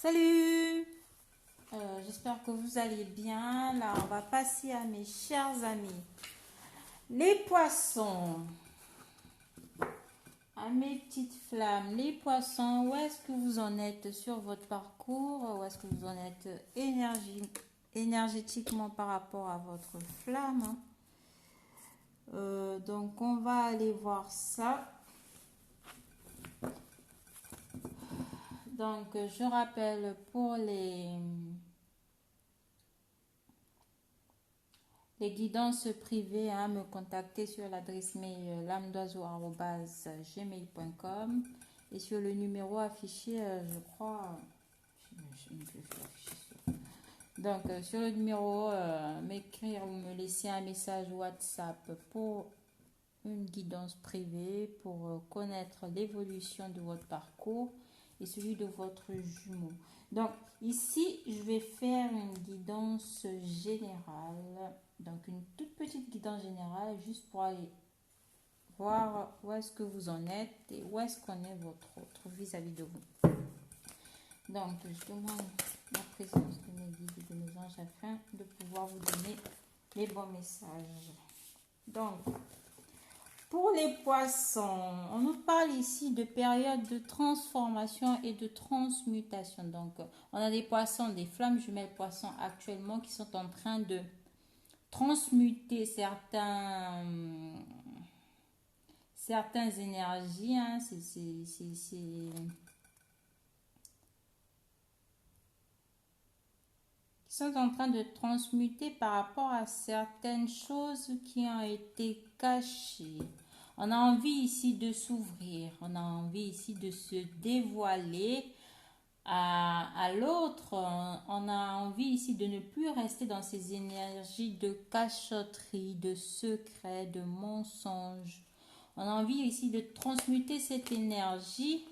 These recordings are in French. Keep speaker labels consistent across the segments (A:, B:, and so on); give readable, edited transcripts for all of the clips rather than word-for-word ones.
A: Salut. J'espère que vous allez bien. Là, on va passer à mes chers amis. Les poissons. À mes petites flammes. Les poissons, où est-ce que vous en êtes sur votre parcours? Où est-ce que vous en êtes énergétiquement par rapport à votre flamme? Donc, on va aller voir ça. Donc, je rappelle pour les guidances privées, me contacter sur l'adresse mail lamedoiseau@gmail.com et sur le numéro affiché, je crois, je ne peux plus afficher ça. Donc, sur le numéro, m'écrire ou me laisser un message WhatsApp pour une guidance privée pour connaître l'évolution de votre parcours et celui de votre jumeau. Donc ici, je vais faire une guidance générale. Donc une toute petite guidance générale juste pour aller voir où est-ce que vous en êtes et où est-ce qu'on est votre autre vis-à-vis de vous. Donc je demande la présence de mes guides et de mes anges afin de pouvoir vous donner les bons messages. Donc, pour les poissons, on nous parle ici de période de transformation et de transmutation. Donc, on a des poissons, des flammes jumelles poissons actuellement qui sont en train de transmuter certaines énergies. Sont en train de transmuter par rapport à certaines choses qui ont été cachées. On a envie ici de s'ouvrir, on a envie ici de se dévoiler à l'autre. On a envie ici de ne plus rester dans ces énergies de cachotterie, de secret, de mensonge. On a envie ici de transmuter cette énergie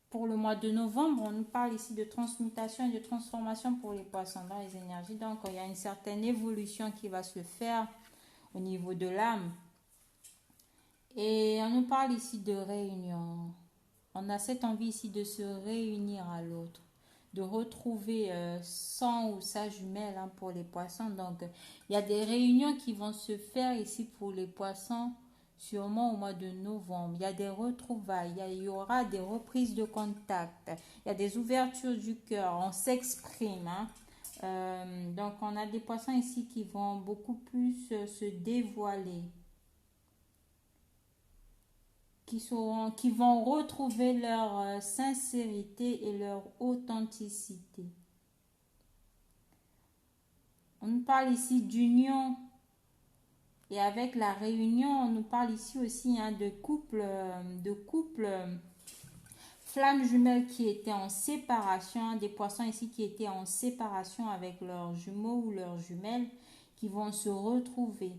A: pour le mois de novembre. On nous parle ici de transmutation et de transformation pour les poissons dans les énergies. Donc, il y a une certaine évolution qui va se faire au niveau de l'âme. Et on nous parle ici de réunion. On a cette envie ici de se réunir à l'autre, de retrouver son ou sa jumelle pour les poissons. Donc, il y a des réunions qui vont se faire ici pour les poissons, sûrement au mois de novembre. Il y a des retrouvailles, il y aura des reprises de contact, il y a des ouvertures du cœur, on s'exprime. Donc, on a des poissons ici qui vont beaucoup plus se dévoiler, qui vont retrouver leur sincérité et leur authenticité. On nous parle ici d'union. Et avec la réunion, on nous parle ici aussi de couple flammes jumelles qui étaient en séparation, des poissons ici qui étaient en séparation avec leurs jumeaux ou leurs jumelles qui vont se retrouver.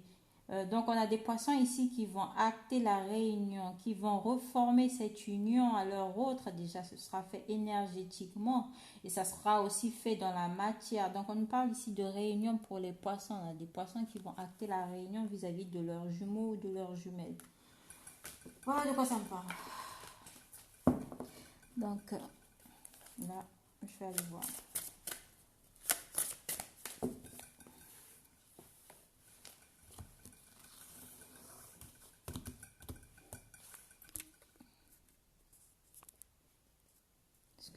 A: Donc on a des poissons ici qui vont acter la réunion, qui vont reformer cette union à leur autre. Déjà, ce sera fait énergétiquement et ça sera aussi fait dans la matière. Donc on nous parle ici de réunion pour les poissons. On a des poissons qui vont acter la réunion vis-à-vis de leurs jumeaux ou de leurs jumelles. Voilà de quoi ça me parle. Donc là, je vais aller voir.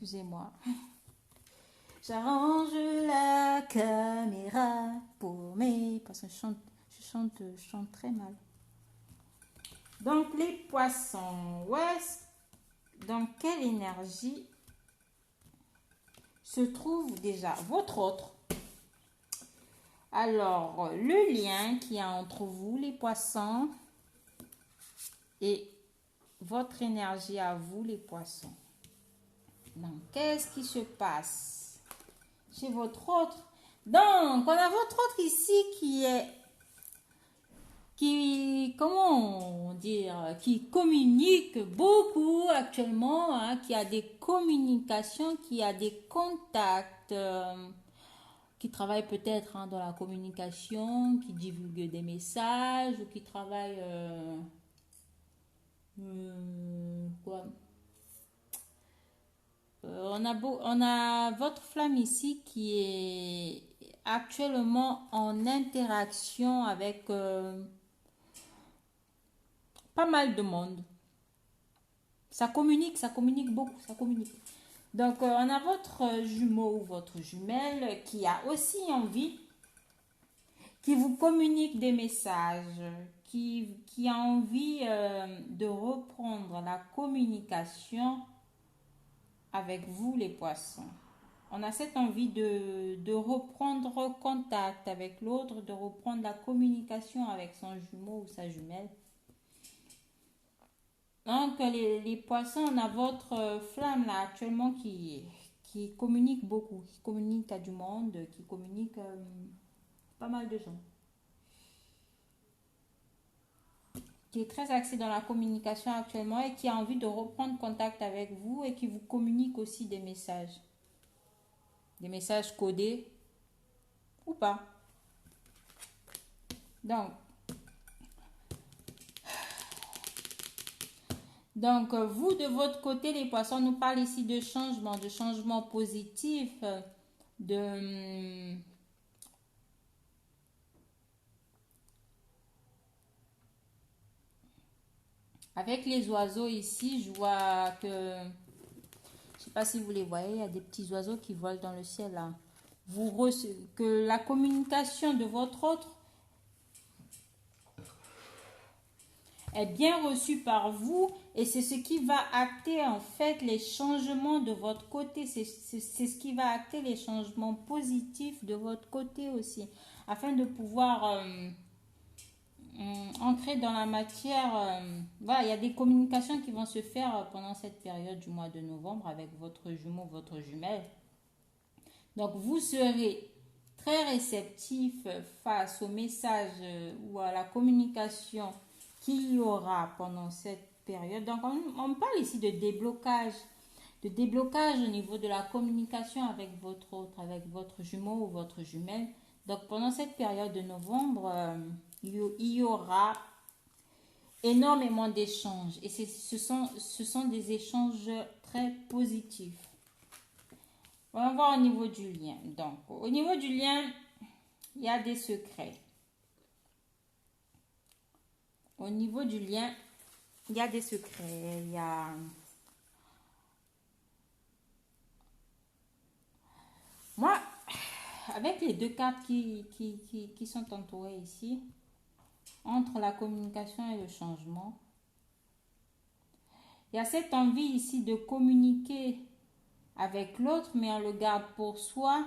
A: Excusez-moi. J'arrange la caméra pour mes... Parce que je chante très mal. Donc, les poissons, dans quelle énergie se trouve déjà votre autre? Alors, le lien qu'il y a entre vous, les poissons, et votre énergie à vous, les poissons. Donc, qu'est-ce qui se passe chez votre autre? Donc, on a votre autre ici qui communique beaucoup actuellement, qui a des communications, qui a des contacts, qui travaille peut-être dans la communication, qui divulgue des messages, ou qui travaille on a votre flamme ici qui est actuellement en interaction avec pas mal de monde. Ça communique beaucoup, ça communique. Donc, on a votre jumeau ou votre jumelle qui a aussi envie, qui vous communique des messages, qui a envie de reprendre la communication avec vous, les poissons. On a cette envie de reprendre contact avec l'autre, de reprendre la communication avec son jumeau ou sa jumelle. Donc, les poissons, on a votre flamme là actuellement qui communique beaucoup, qui communique à du monde, qui communique pas mal de gens. Qui est très axé dans la communication actuellement et qui a envie de reprendre contact avec vous et qui vous communique aussi des messages. Des messages codés ou pas. Donc, vous, de votre côté, les poissons, nous parlent ici de changement positif, de... Avec les oiseaux ici, je vois que... Je ne sais pas si vous les voyez, il y a des petits oiseaux qui volent dans le ciel là. Que la communication de votre autre est bien reçue par vous et c'est ce qui va acter en fait les changements de votre côté. C'est ce qui va acter les changements positifs de votre côté aussi. Afin de pouvoir ancrer dans la matière, voilà, il y a des communications qui vont se faire pendant cette période du mois de novembre avec votre jumeau, votre jumelle. Donc, vous serez très réceptif face au message ou à la communication qu'il y aura pendant cette période. Donc, on parle ici de déblocage au niveau de la communication avec votre autre, avec votre jumeau ou votre jumelle. Donc, pendant cette période de novembre, il y aura énormément d'échanges et ce sont des échanges très positifs. On va voir au niveau du lien. Donc, au niveau du lien, il y a des secrets. Au niveau du lien, il y a des secrets. Il y a... Moi, avec les deux cartes qui sont entourées ici, entre la communication et le changement, il y a cette envie ici de communiquer avec l'autre, mais on le garde pour soi.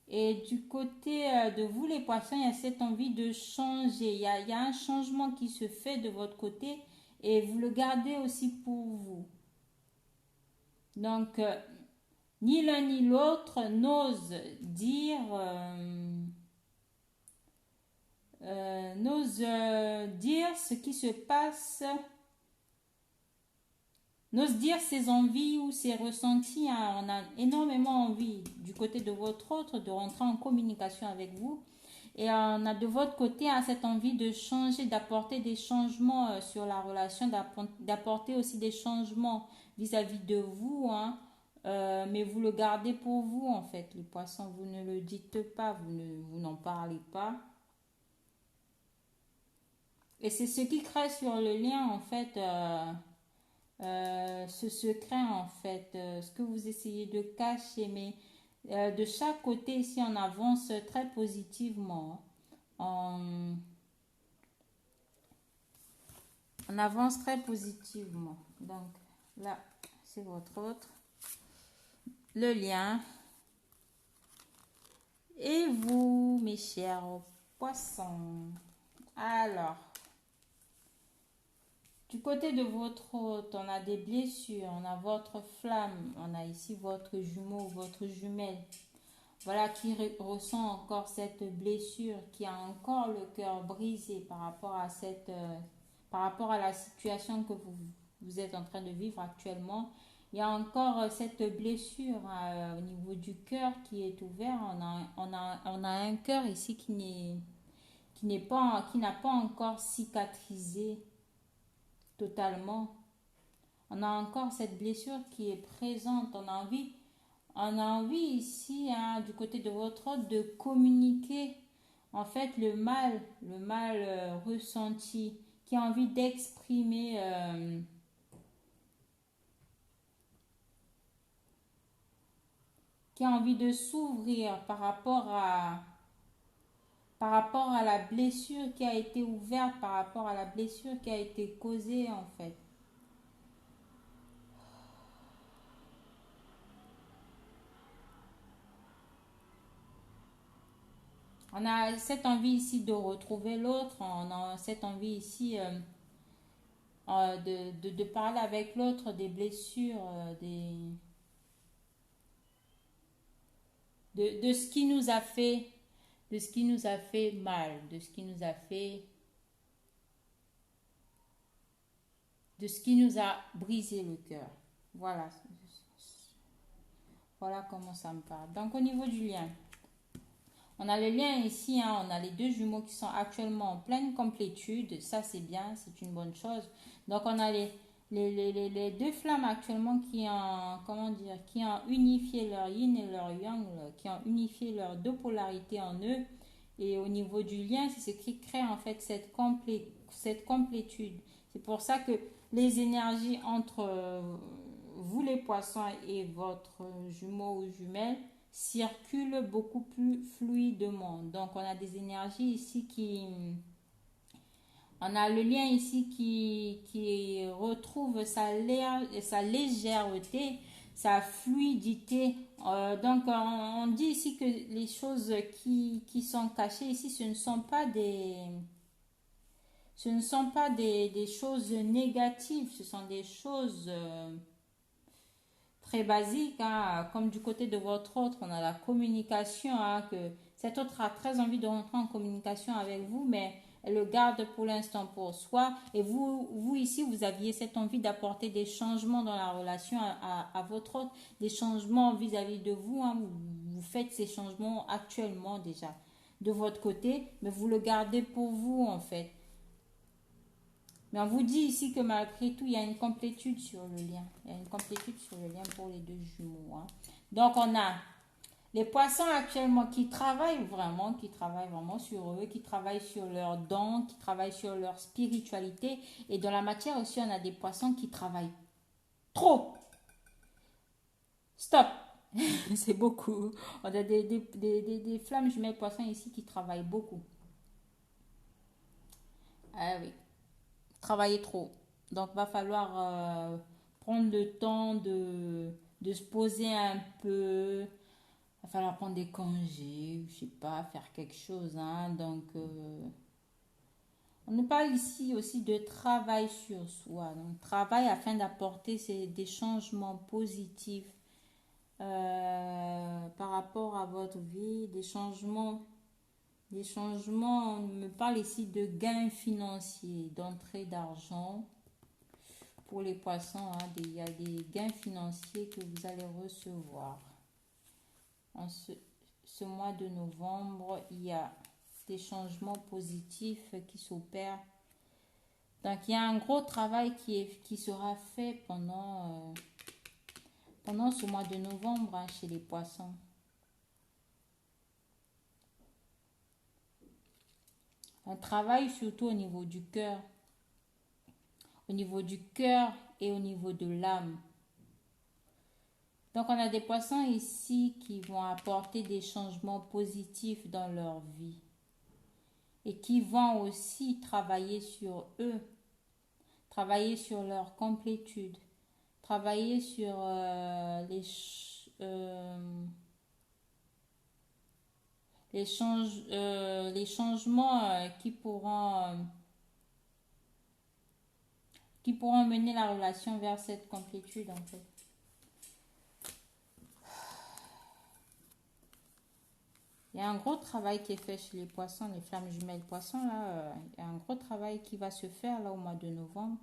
A: Et du côté de vous, les poissons, il y a cette envie de changer. Il y a un changement qui se fait de votre côté et vous le gardez aussi pour vous. Donc, ni l'un ni l'autre n'ose dire, dire ce qui se passe, n'ose dire ses envies ou ses ressentis. Hein. On a énormément envie du côté de votre autre de rentrer en communication avec vous. Et on a de votre côté hein, cette envie de changer, d'apporter des changements sur la relation, d'apporter aussi des changements vis-à-vis de vous. Hein. Mais vous le gardez pour vous en fait, les poissons. Vous ne le dites pas, vous n'en parlez pas. Et c'est ce qui crée sur le lien en fait... ce secret en fait, ce que vous essayez de cacher, mais de chaque côté ici on avance très positivement. On avance très positivement. Donc là, c'est votre autre. Le lien. Et vous, mes chers poissons. Alors, du côté de votre hôte, on a des blessures, on a votre flamme, on a ici votre jumeau, votre jumelle. Voilà, qui ressent encore cette blessure, qui a encore le cœur brisé par rapport à par rapport à la situation que vous êtes en train de vivre actuellement. Il y a encore cette blessure au niveau du cœur qui est ouvert. On a un cœur ici qui n'a pas encore cicatrisé totalement. On a encore cette blessure qui est présente. On a envie ici, hein, du côté de votre autre, de communiquer en fait le mal ressenti, qui a envie d'exprimer, qui a envie de s'ouvrir par rapport à la blessure qui a été ouverte, par rapport à la blessure qui a été causée en fait. On a cette envie ici de retrouver l'autre, on a cette envie ici de parler avec l'autre des blessures, de ce qui nous a fait, de ce qui nous a fait mal, de ce qui nous a brisé le cœur. Voilà, voilà comment ça me parle. Donc au niveau du lien, on a le lien ici, hein, on a les deux jumeaux qui sont actuellement en pleine complétude. Ça, c'est bien, c'est une bonne chose. Donc, on a les deux flammes actuellement comment dire, qui ont unifié leur yin et leur yang, qui ont unifié leurs deux polarités en eux. Et au niveau du lien, c'est ce qui crée en fait cette complétude. C'est pour ça que les énergies entre vous les poissons et votre jumeau ou jumelle circulent beaucoup plus fluidement. Donc on a des énergies ici on a le lien ici qui retrouve sa légèreté, sa fluidité. Donc on dit ici que les choses qui sont cachées ici, ce ne sont pas des choses négatives, ce sont des choses très basiques, hein. Comme du côté de votre autre, on a la communication, hein, que cet autre a très envie de rentrer en communication avec vous, mais elle le garde pour l'instant pour soi. Et vous ici, vous aviez cette envie d'apporter des changements dans la relation à votre autre, des changements vis-à-vis de vous, hein. Vous faites ces changements actuellement déjà de votre côté, mais vous le gardez pour vous en fait. Mais on vous dit ici que malgré tout, il y a une complétude sur le lien. Il y a une complétude sur le lien pour les deux jumeaux, hein. Donc, on a les poissons actuellement qui travaillent vraiment sur eux, qui travaillent sur leurs dons, qui travaillent sur leur spiritualité. Et dans la matière aussi, on a des poissons qui travaillent trop. Stop! C'est beaucoup. On a des flammes jumelles poissons ici qui travaillent beaucoup. Ah oui, travailler trop. Donc, va falloir prendre le temps de se poser un peu. Va falloir prendre des congés, je sais pas, faire quelque chose, hein. Donc, on nous parle ici aussi de travail sur soi. Donc, travail afin d'apporter des changements positifs par rapport à votre vie, des changements, on me parle ici de gains financiers, d'entrée d'argent pour les poissons, hein. Il y a des gains financiers que vous allez recevoir. En ce mois de novembre, il y a des changements positifs qui s'opèrent. Donc, il y a un gros travail qui sera fait pendant ce mois de novembre, hein, chez les poissons. Un travail surtout au niveau du cœur et au niveau de l'âme. Donc, on a des poissons ici qui vont apporter des changements positifs dans leur vie et qui vont aussi travailler sur eux, travailler sur leur complétude, travailler sur les changements qui pourront mener la relation vers cette complétude en fait. Il y a un gros travail qui est fait chez les poissons, les flammes jumelles poissons là. Il y a un gros travail qui va se faire là au mois de novembre.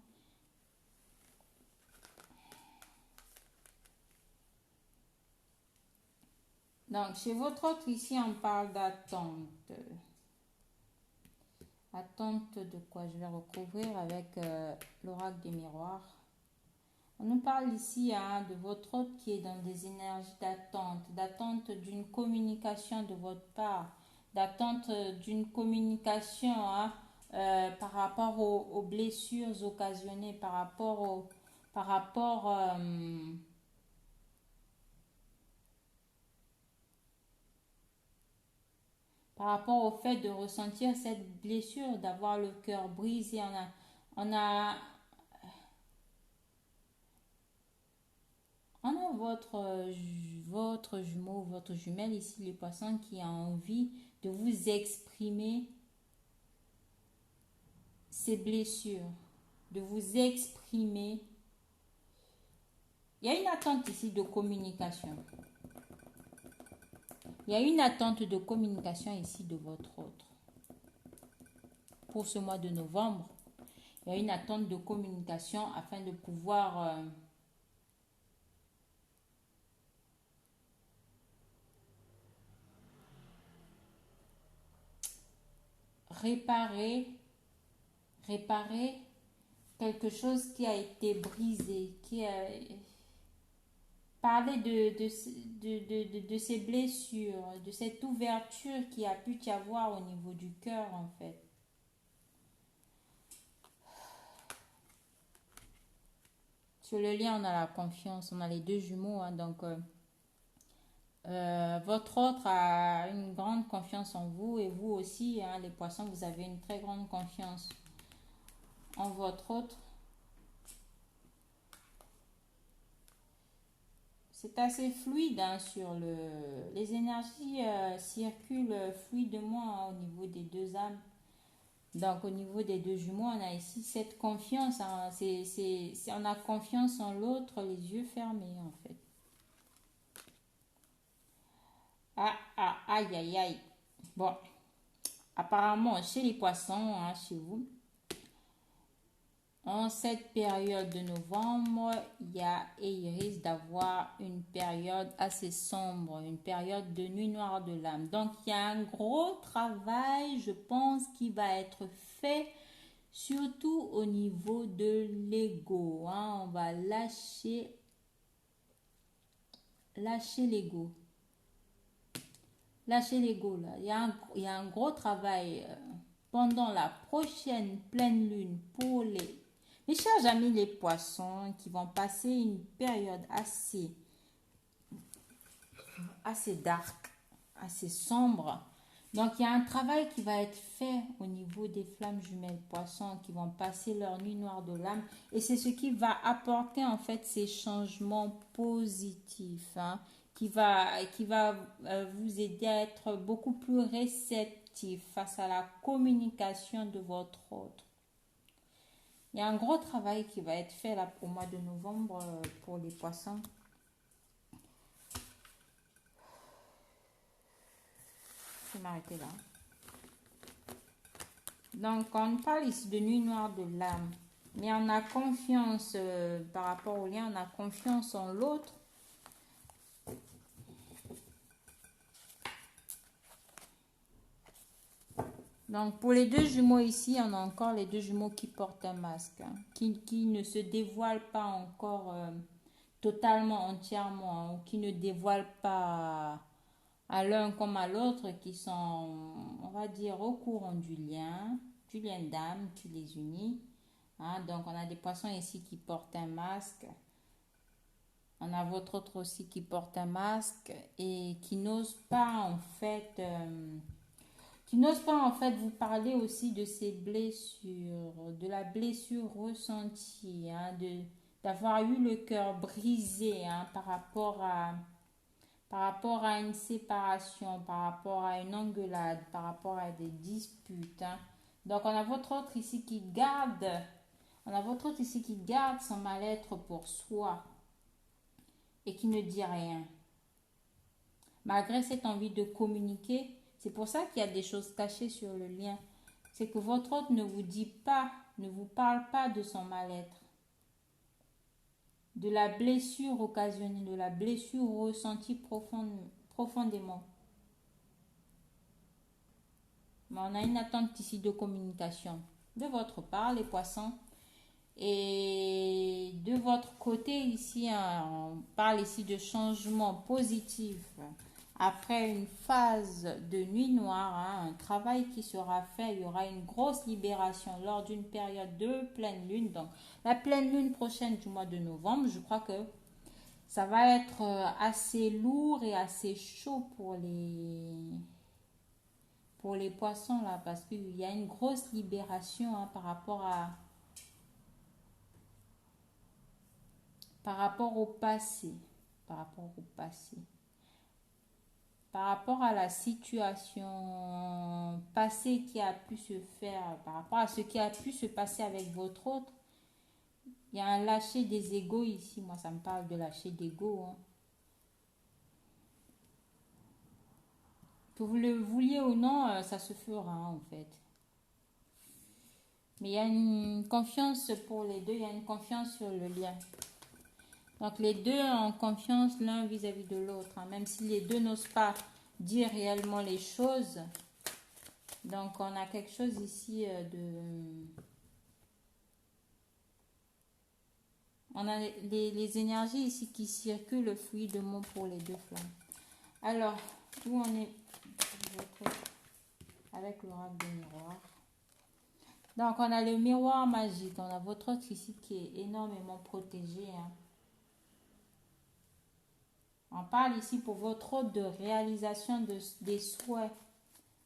A: Donc chez votre autre ici, on parle d'attente. Attente de quoi? Je vais recouvrir avec l'oracle des miroirs. On nous parle ici de votre hôte qui est dans des énergies d'attente d'une communication de votre part, d'attente d'une communication par rapport aux blessures occasionnées, par rapport, par rapport au fait de ressentir cette blessure, d'avoir le cœur brisé. On a, on a votre jumeau, votre jumelle ici, les poissons, qui a envie de vous exprimer ses blessures, de vous exprimer. Il y a une attente ici de communication. Il y a une attente de communication ici de votre autre. Pour ce mois de novembre, il y a une attente de communication afin de pouvoir réparer quelque chose qui a été brisé, parler de ces blessures, de cette ouverture qui a pu y avoir au niveau du cœur en fait. Sur le lien, on a la confiance, on a les deux jumeaux, donc votre autre a une grande confiance en vous et vous aussi, les poissons, vous avez une très grande confiance en votre autre. C'est assez fluide sur les énergies circulent fluidement au niveau des deux âmes. Donc au niveau des deux jumeaux, on a ici cette confiance. On a confiance en l'autre, les yeux fermés en fait. Aïe, aïe, aïe. Bon, apparemment chez les poissons, chez vous, en cette période de novembre, il risque d'avoir une période assez sombre, une période de nuit noire de l'âme. Donc, il y a un gros travail, je pense, qui va être fait, surtout au niveau de l'ego. On va lâcher l'ego. Lâcher l'ego, là. Il y a un gros travail pendant la prochaine pleine lune pour mes chers amis les poissons qui vont passer une période assez dark, assez sombre. Donc il y a un travail qui va être fait au niveau des flammes jumelles poissons qui vont passer leur nuit noire de l'âme et c'est ce qui va apporter en fait ces changements positifs qui va vous aider à être beaucoup plus réceptif face à la communication de votre autre. Il y a un gros travail qui va être fait là au mois de novembre pour les poissons. Je vais m'arrêter là. Donc, on parle ici de nuit noire de l'âme. Mais on a confiance par rapport au lien, on a confiance en l'autre. Donc, pour les deux jumeaux ici, on a encore les deux jumeaux qui portent un masque, qui ne se dévoilent pas encore totalement, entièrement, ou qui ne dévoilent pas à l'un comme à l'autre, qui sont, on va dire, au courant du lien d'âme qui les unit. Donc, on a des poissons ici qui portent un masque. On a votre autre aussi qui porte un masque et qui n'ose pas en fait... qui n'ose pas en fait vous parler aussi de ces blessures, de la blessure ressentie, d'avoir eu le cœur brisé par rapport à une séparation, par rapport à une engueulade, par rapport à des disputes. Donc on a votre autre ici qui garde, son mal-être pour soi et qui ne dit rien. Malgré cette envie de communiquer, c'est pour ça qu'il y a des choses cachées sur le lien. C'est que votre autre ne vous dit pas, ne vous parle pas de son mal-être, de la blessure occasionnée, de la blessure ressentie profondément. Mais on a une attente ici de communication de votre part, les poissons, et de votre côté ici, hein, on parle ici de changement positif. Après une phase de nuit noire, hein, un travail qui sera fait, il y aura une grosse libération lors d'une période de pleine lune. Donc, la pleine lune prochaine du mois de novembre, je crois que ça va être assez lourd et assez chaud pour les poissons là, parce qu'il y a une grosse libération, hein, par rapport au passé, par rapport au passé. Par rapport à la situation passée qui a pu se faire, par rapport à ce qui a pu se passer avec votre autre, il y a un lâcher des égos ici. Moi, ça me parle de lâcher d'ego, hein. Que vous le vouliez ou non, ça se fera, hein, en fait. Mais il y a une confiance pour les deux, il y a une confiance sur le lien. Donc les deux ont confiance l'un vis-à-vis de l'autre, hein, même si les deux n'osent pas dire réellement les choses. Donc on a quelque chose ici On a les énergies ici qui circulent, le fruit de mots pour les deux flammes. Alors, où on est avec l'oracle de miroir. Donc on a le miroir magique, on a votre autre ici qui est énormément protégé, hein. On parle ici pour votre autre de réalisation des souhaits,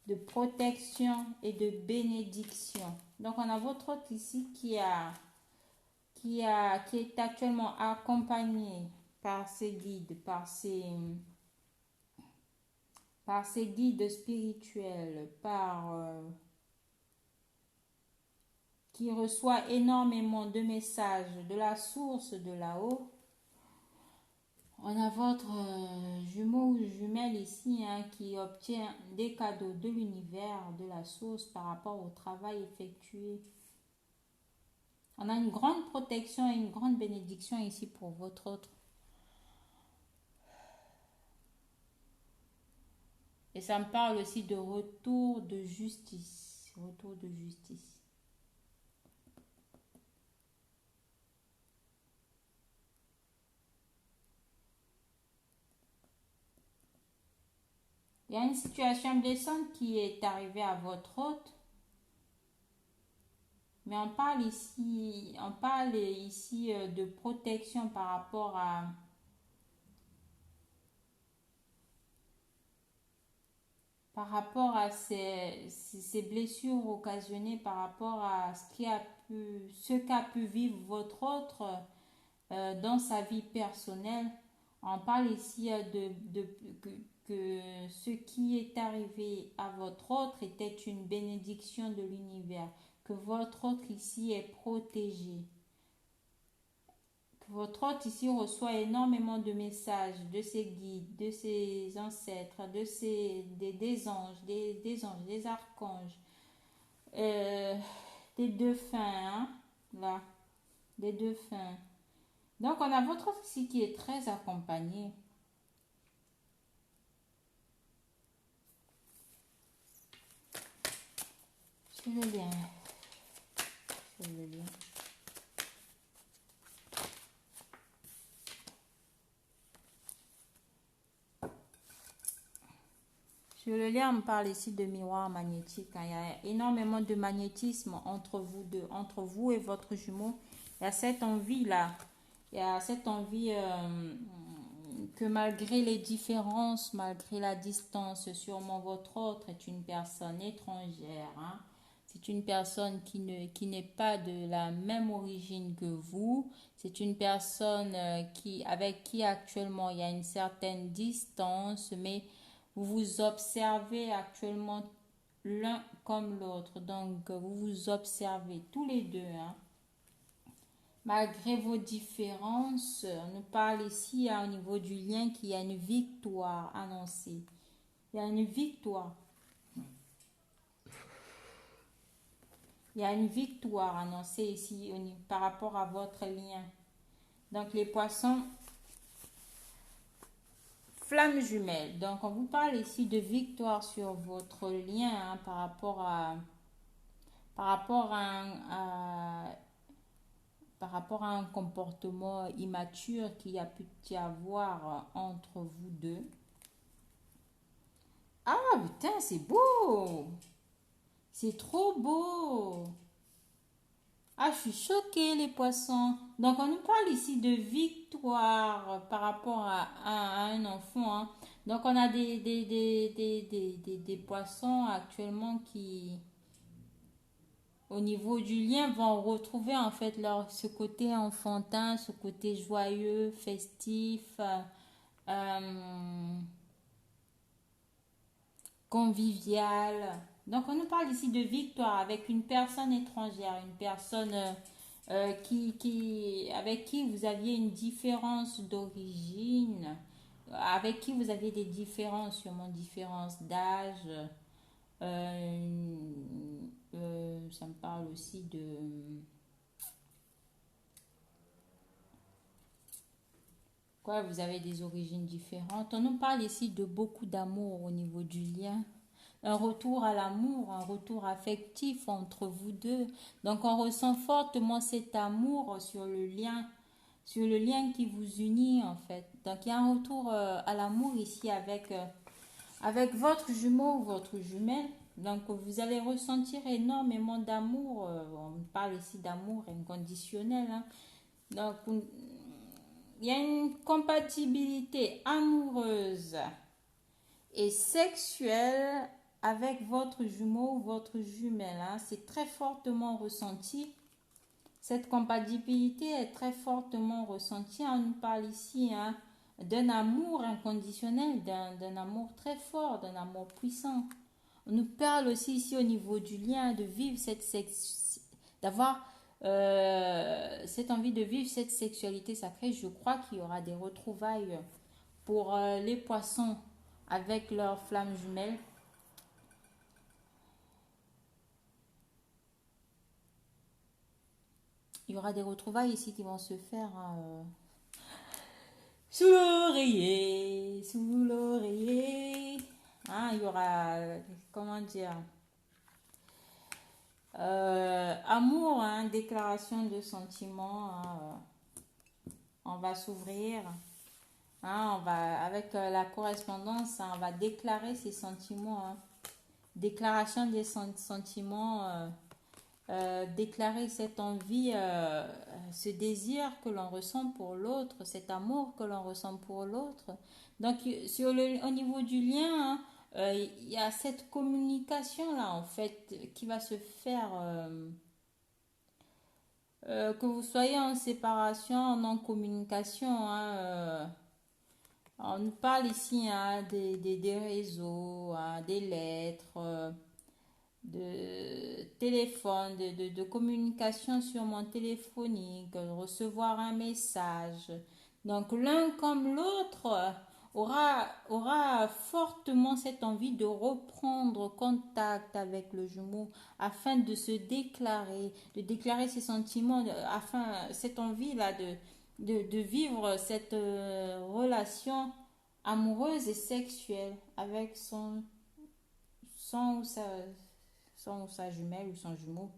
A: de protection et de bénédiction. Donc on a votre autre ici qui est actuellement accompagné par ses guides, par ses guides spirituels, qui reçoit énormément de messages de la source de là-haut. On a votre jumeau ou jumelle ici, hein, qui obtient des cadeaux de l'univers, de la source par rapport au travail effectué. On a une grande protection et une grande bénédiction ici pour votre autre. Et ça me parle aussi de retour de justice. Retour de justice. Il y a une situation blessante qui est arrivée à votre hôte. Mais on parle ici de protection par rapport à ces blessures occasionnées par rapport à ce qu'a pu vivre votre autre dans sa vie personnelle. On parle ici que ce qui est arrivé à votre autre était une bénédiction de l'univers, que votre autre ici est protégé, que votre autre ici reçoit énormément de messages de ses guides, de ses ancêtres, des anges, des archanges, des défunts, hein, là, des défunts. Donc on a votre autre ici qui est très accompagné. Je le lien. Sur le lien, on parle ici de miroir magnétique, hein. Il y a énormément de magnétisme entre vous deux, entre vous et votre jumeau. Il y a cette envie-là. Il y a cette envie que malgré les différences, malgré la distance, sûrement votre autre est une personne étrangère, hein. C'est une personne qui n'est pas de la même origine que vous. C'est une personne avec qui actuellement il y a une certaine distance, mais vous vous observez actuellement l'un comme l'autre. Donc, vous vous observez tous les deux, hein. Malgré vos différences, on nous parle ici, hein, au niveau du lien qu'il y a une victoire annoncée. Il y a une victoire. Il y a une victoire annoncée ici par rapport à votre lien. Donc, les poissons, flamme jumelle. Donc, on vous parle ici de victoire sur votre lien, hein, par rapport à par rapport à un comportement immature qu'il y a pu y avoir entre vous deux. Ah putain, c'est beau! C'est trop beau! Ah, je suis choquée, les poissons. Donc, on nous parle ici de victoire par rapport à un enfant, hein. Donc, on a des poissons actuellement qui, au niveau du lien, vont retrouver en fait ce côté enfantin, ce côté joyeux, festif, euh, convivial. Donc, on nous parle ici de victoire avec une personne étrangère, une personne avec qui vous aviez une différence d'origine, avec qui vous aviez des différences, sûrement différences d'âge. Ça me parle aussi de... Quoi, vous avez des origines différentes. On nous parle ici de beaucoup d'amour au niveau du lien. Un retour à l'amour, un retour affectif entre vous deux. Donc on ressent fortement cet amour sur le lien qui vous unit en fait. Donc il y a un retour à l'amour ici avec votre jumeau ou votre jumelle. Donc vous allez ressentir énormément d'amour. On parle ici d'amour inconditionnel, hein. Donc il y a une compatibilité amoureuse et sexuelle avec votre jumeau ou votre jumelle, hein. C'est très fortement ressenti. Cette compatibilité est très fortement ressentie. On nous parle ici, hein, d'un amour inconditionnel, d'un amour très fort, d'un amour puissant. On nous parle aussi ici au niveau du lien de vivre d'avoir cette envie de vivre cette sexualité sacrée. Je crois qu'il y aura des retrouvailles pour les poissons avec leurs flammes jumelles. Il y aura des retrouvailles ici qui vont se faire, hein, sous l'oreiller, sous l'oreiller. Hein, il y aura, comment dire, amour, hein, déclaration de sentiments, hein, on va s'ouvrir. Hein, on va, avec la correspondance, hein, on va déclarer ses sentiments, hein. Déclaration des sentiments, déclarer cette envie, ce désir que l'on ressent pour l'autre, cet amour que l'on ressent pour l'autre. Donc, au niveau du lien, hein, il y a cette communication-là, en fait, qui va se faire, que vous soyez en séparation, en non-communication, hein, on nous parle ici, hein, des réseaux, hein, des lettres, de téléphone, de communication sûrement téléphonique, recevoir un message. Donc l'un comme l'autre aura fortement cette envie de reprendre contact avec le jumeau afin de déclarer ses sentiments, afin cette envie-là de vivre cette relation amoureuse et sexuelle avec son ou sa jumelle ou son jumeau.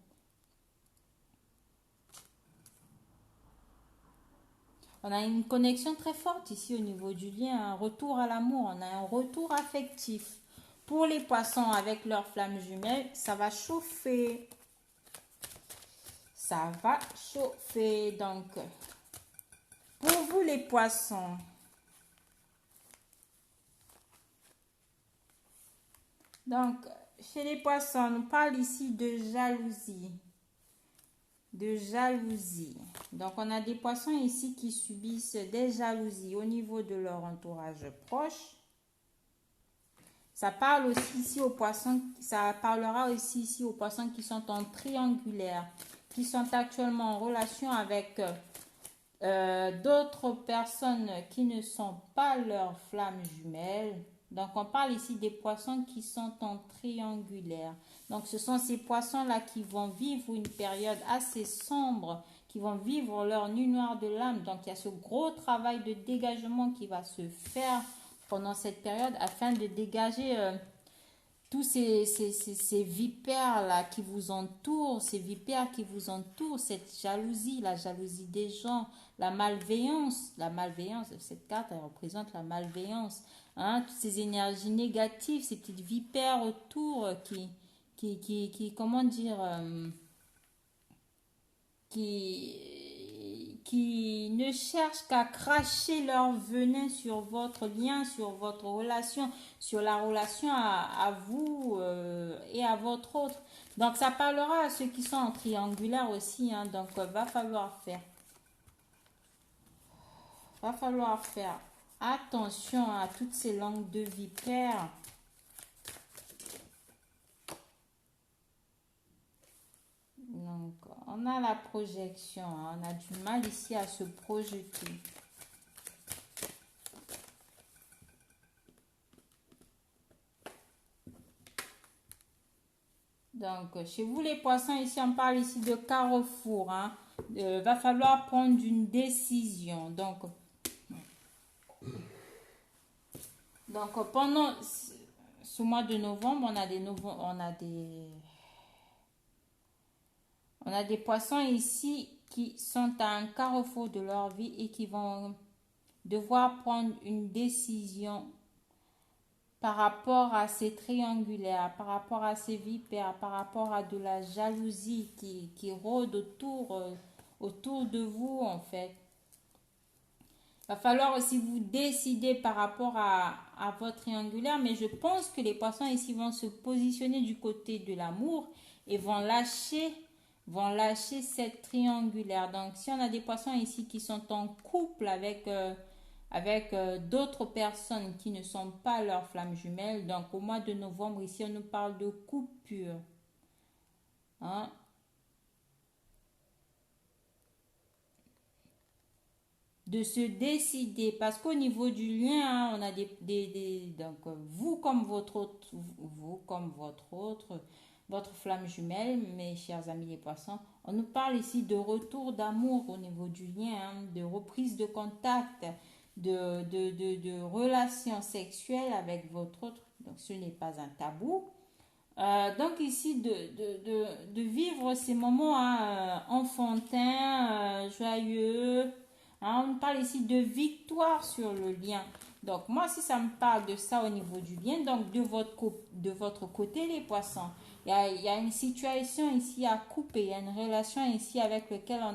A: On a une connexion très forte ici au niveau du lien, un retour à l'amour, on a un retour affectif. Pour les poissons avec leurs flammes jumelles, ça va chauffer. Ça va chauffer. Donc, pour vous les poissons, donc, chez les poissons, on nous parle ici de jalousie. De jalousie. Donc, on a des poissons ici qui subissent des jalousies au niveau de leur entourage proche. Ça parle aussi ici aux poissons, ça parlera aussi ici aux poissons qui sont en triangulaire, qui sont actuellement en relation avec d'autres personnes qui ne sont pas leurs flammes jumelles. Donc, on parle ici des poissons qui sont en triangulaire. Donc, ce sont ces poissons-là qui vont vivre une période assez sombre, qui vont vivre leur nuit noire de l'âme. Donc, il y a ce gros travail de dégagement qui va se faire pendant cette période afin de dégager tous ces vipères-là qui vous entourent, ces vipères qui vous entourent, cette jalousie, la jalousie des gens, la malveillance, cette carte, elle représente la malveillance, hein, toutes ces énergies négatives, ces petites vipères autour comment dire, qui ne cherchent qu'à cracher leur venin sur votre lien, sur votre relation, sur la relation à vous et à votre autre. Donc ça parlera à ceux qui sont en triangulaire aussi, hein. Donc va falloir faire attention à toutes ces langues de vipère. Donc, on a la projection, hein. On a du mal ici à se projeter. Donc, chez vous les poissons, ici, on parle ici de carrefour, hein. Va falloir prendre une décision. Donc pendant ce mois de novembre, on a des poissons ici qui sont à un carrefour de leur vie et qui vont devoir prendre une décision par rapport à ces triangulaires, par rapport à ces vipères, par rapport à de la jalousie qui rôde autour de vous en fait. Il va falloir aussi vous décider par rapport à votre triangulaire, mais je pense que les poissons ici vont se positionner du côté de l'amour et vont lâcher cette triangulaire. Donc, si on a des poissons ici qui sont en couple avec d'autres personnes qui ne sont pas leurs flammes jumelles, donc au mois de novembre, ici, on nous parle de coupure. Hein? De se décider, parce qu'au niveau du lien, hein, on a donc vous comme votre flamme jumelle, mes chers amis les poissons, on nous parle ici de retour d'amour au niveau du lien, hein, de reprise de contact, de relations sexuelles avec votre autre. Donc ce n'est pas un tabou. Donc ici de vivre ces moments, hein, enfantins, joyeux, hein. On parle ici de victoire sur le lien. Donc moi si ça me parle de ça au niveau du lien, donc de votre côté les poissons, il y a une situation ici à couper, il y a une relation ici avec laquelle on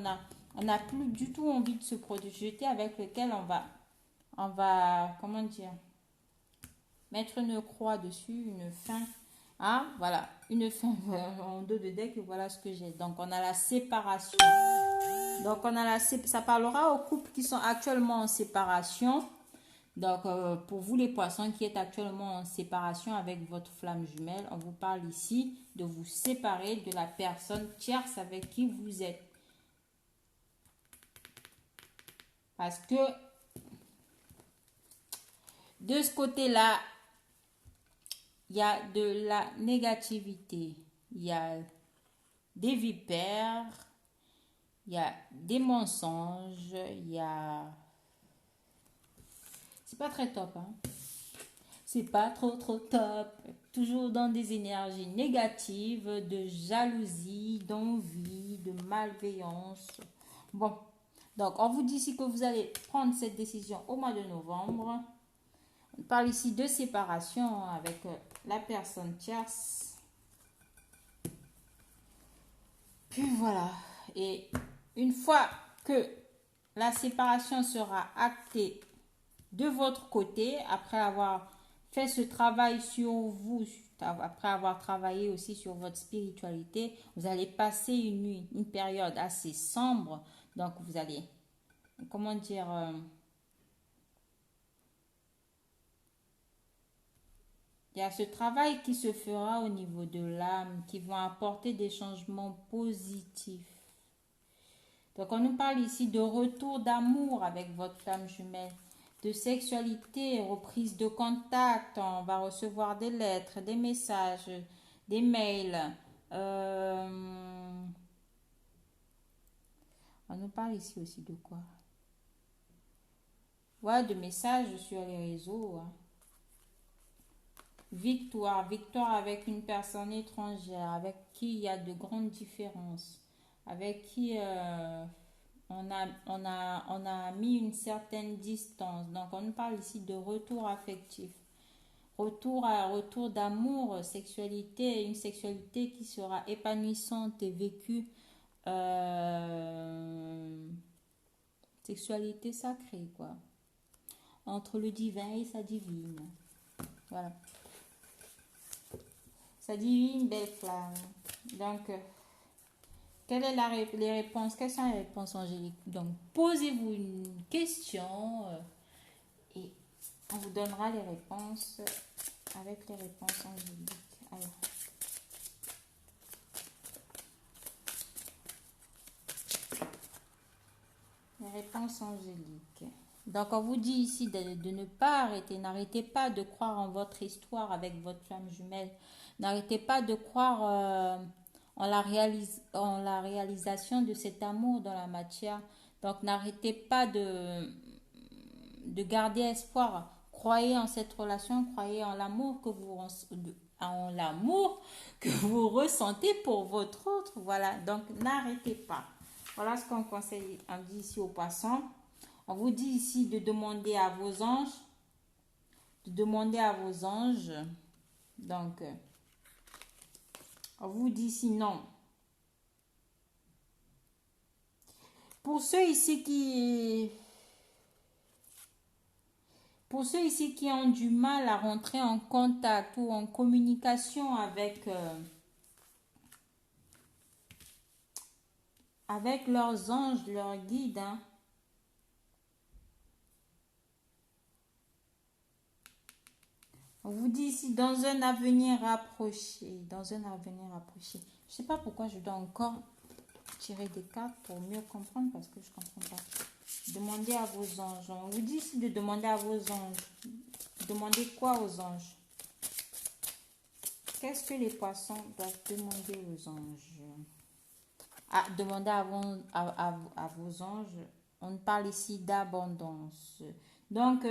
A: n'a plus du tout envie de se projeter, avec lequel on va comment dire, mettre une croix dessus, une fin. Ah, voilà, une fin en dos de deck, voilà ce que j'ai. Donc, on a la séparation. Donc, ça parlera aux couples qui sont actuellement en séparation. Donc, pour vous les poissons qui êtes actuellement en séparation avec votre flamme jumelle, on vous parle ici de vous séparer de la personne tierce avec qui vous êtes. Parce que de ce côté-là, il y a de la négativité, il y a des vipères, il y a des mensonges, il y a... C'est pas très top, hein. C'est pas trop top. Toujours dans des énergies négatives, de jalousie, d'envie, de malveillance. Bon, donc on vous dit ici que vous allez prendre cette décision au mois de novembre. On parle ici de séparation avec la personne tierce. Puis voilà. Et une fois que la séparation sera actée de votre côté, après avoir fait ce travail sur vous, après avoir travaillé aussi sur votre spiritualité, vous allez passer une nuit, une période assez sombre. Donc vous allez, comment dire, il y a ce travail qui se fera au niveau de l'âme, qui vont apporter des changements positifs. Donc on nous parle ici de retour d'amour avec votre flamme jumelle, de sexualité, reprise de contact. On va recevoir des lettres, des messages, des mails. On nous parle ici aussi de quoi? Ouais, de messages sur les réseaux, hein. Victoire. Victoire avec une personne étrangère, avec qui il y a de grandes différences, avec qui on a mis une certaine distance. Donc, on parle ici de retour affectif. Retour d'amour, sexualité, une sexualité qui sera épanouissante et vécue. euh, Sexualité sacrée, quoi. Entre le divin et sa divine. Voilà. Sa divine belle flamme. Donc, quelle est les réponses? Quelles sont les réponses angéliques? Donc, posez-vous une question et on vous donnera les réponses avec les réponses angéliques. Alors, les réponses angéliques. Donc, on vous dit ici de ne pas arrêter. N'arrêtez pas de croire en votre histoire avec votre flamme jumelle. N'arrêtez pas de croire en la réalisation de cet amour dans la matière. Donc, n'arrêtez pas de garder espoir. Croyez en cette relation, croyez en l'amour que vous ressentez pour votre autre. Voilà, donc n'arrêtez pas. Voilà ce qu'on conseille, on dit ici aux poissons. On vous dit ici de demander à vos anges, Donc, on vous dit ici non. Pour ceux ici qui ont du mal à rentrer en contact ou en communication avec leurs anges, leurs guides, hein. On vous dit ici dans un avenir rapproché, Je ne sais pas pourquoi je dois encore tirer des cartes pour mieux comprendre parce que je ne comprends pas. Demandez à vos anges. On vous dit ici de demander à vos anges. Demandez quoi aux anges? Qu'est-ce que les poissons doivent demander aux anges? Ah, demandez à vos anges. On parle ici d'abondance. Donc,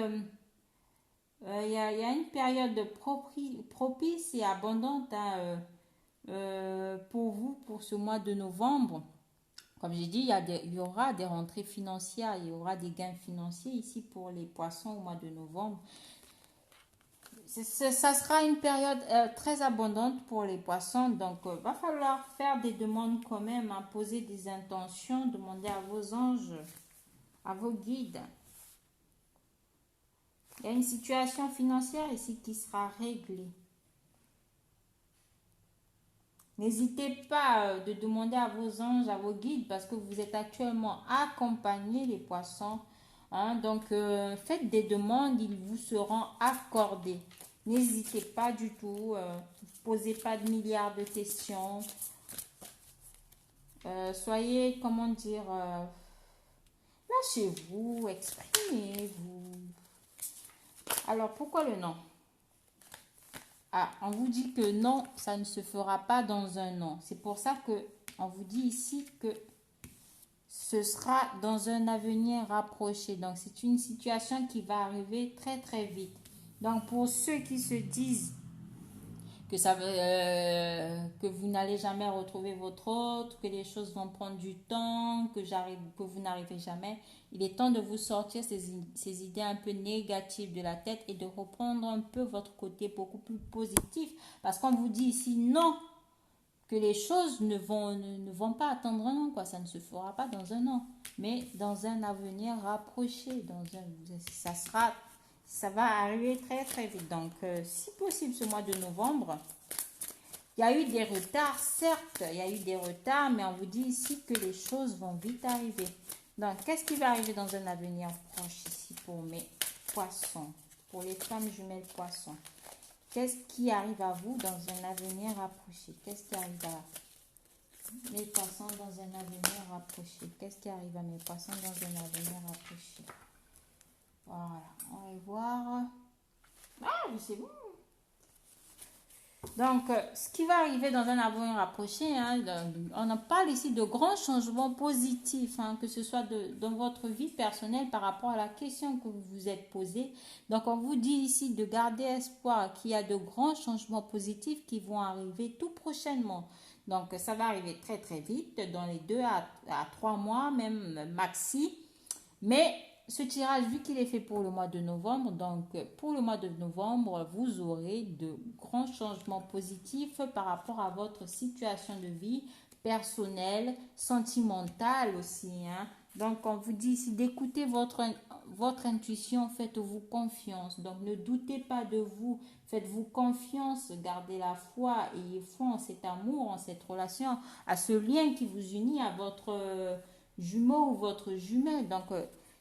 A: il y a une période propice et abondante hein, pour vous, pour ce mois de novembre. Comme j'ai dit, il y aura des rentrées financières, il y aura des gains financiers ici pour les poissons au mois de novembre. Ça sera une période très abondante pour les poissons, donc va falloir faire des demandes quand même, hein, poser des intentions, demander à vos anges, à vos guides. Il y a une situation financière ici qui sera réglée. N'hésitez pas de demander à vos anges, à vos guides, parce que vous êtes actuellement accompagnés, les poissons. Hein, donc, faites des demandes, ils vous seront accordés. N'hésitez pas du tout. Ne posez pas de milliards de questions. Soyez, comment dire, lâchez-vous, exprimez-vous. Alors, pourquoi le non? Ah, on vous dit que non, ça ne se fera pas dans un an. C'est pour ça que on vous dit ici que ce sera dans un avenir rapproché. Donc, c'est une situation qui va arriver très, très vite. Donc, pour ceux qui se disent que vous n'allez jamais retrouver votre autre, que les choses vont prendre du temps, que vous n'arrivez jamais, il est temps de vous sortir ces idées un peu négatives de la tête et de reprendre un peu votre côté beaucoup plus positif. Parce qu'on vous dit ici non, que les choses ne vont pas attendre un an, quoi. Ça ne se fera pas dans un an, mais dans un avenir rapproché. Ça va arriver très très vite. Donc, si possible, ce mois de novembre, il y a eu des retards, certes, il y a eu des retards, mais on vous dit ici que les choses vont vite arriver. Donc, qu'est-ce qui va arriver dans un avenir proche ici pour mes poissons, pour les femmes jumelles poissons? Qu'est-ce qui arrive à vous dans un avenir rapproché? Qu'est-ce qui arrive à mes poissons dans un avenir rapproché? Qu'est-ce qui arrive à mes poissons dans un avenir rapproché? Voilà, on va voir. Ah, c'est bon. Donc, ce qui va arriver dans un avenir rapproché, hein, on en parle ici de grands changements positifs, hein, que ce soit dans votre vie personnelle par rapport à la question que vous vous êtes posée. Donc, on vous dit ici de garder espoir qu'il y a de grands changements positifs qui vont arriver tout prochainement. Donc, ça va arriver très très vite, dans les 2 à 3 mois, même maxi. Mais ce tirage, vu qu'il est fait pour le mois de novembre, donc pour le mois de novembre, vous aurez de grands changements positifs par rapport à votre situation de vie personnelle, sentimentale aussi, hein. Donc, on vous dit ici d'écouter votre intuition, faites-vous confiance. Donc, ne doutez pas de vous, faites-vous confiance, gardez la foi, ayez foi en cet amour, en cette relation, à ce lien qui vous unit à votre jumeau ou votre jumelle. Donc,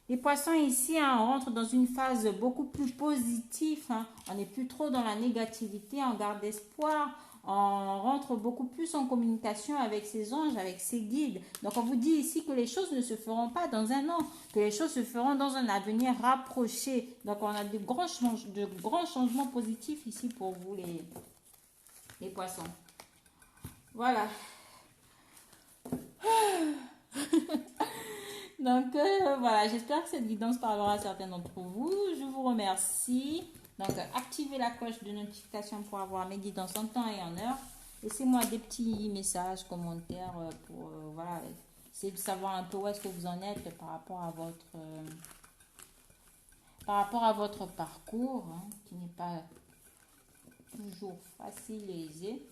A: les poissons ici, hein, on rentre dans une phase beaucoup plus positive, hein. On n'est plus trop dans la négativité, on garde espoir. On rentre beaucoup plus en communication avec ses anges, avec ses guides. Donc, on vous dit ici que les choses ne se feront pas dans un an, que les choses se feront dans un avenir rapproché. Donc, on a de grands changements positifs ici pour vous, les poissons. Voilà. Donc, voilà, j'espère que cette guidance parlera à certains d'entre vous. Je vous remercie. Donc, activez la cloche de notification pour avoir mes guidances en temps et en heure. Laissez-moi des petits messages, commentaires pour voilà, essayer de savoir un peu où est-ce que vous en êtes par rapport à votre parcours, hein, qui n'est pas toujours facile et aisé.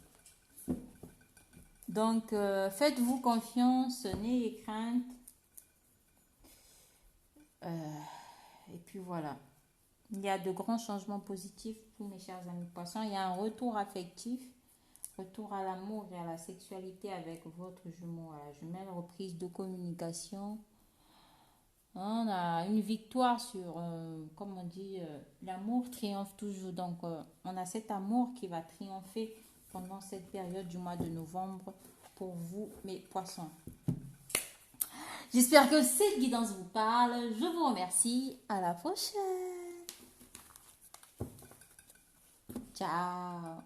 A: Donc, faites-vous confiance, n'ayez crainte. Et puis voilà. Il y a de grands changements positifs pour mes chers amis poissons. Il y a un retour affectif, retour à l'amour et à la sexualité avec votre jumeau, à la jumelle, reprise de communication. On a une victoire sur, comme on dit, l'amour triomphe toujours. Donc, on a cet amour qui va triompher pendant cette période du mois de novembre pour vous, mes poissons. J'espère que cette guidance vous parle. Je vous remercie. À la prochaine. Ciao.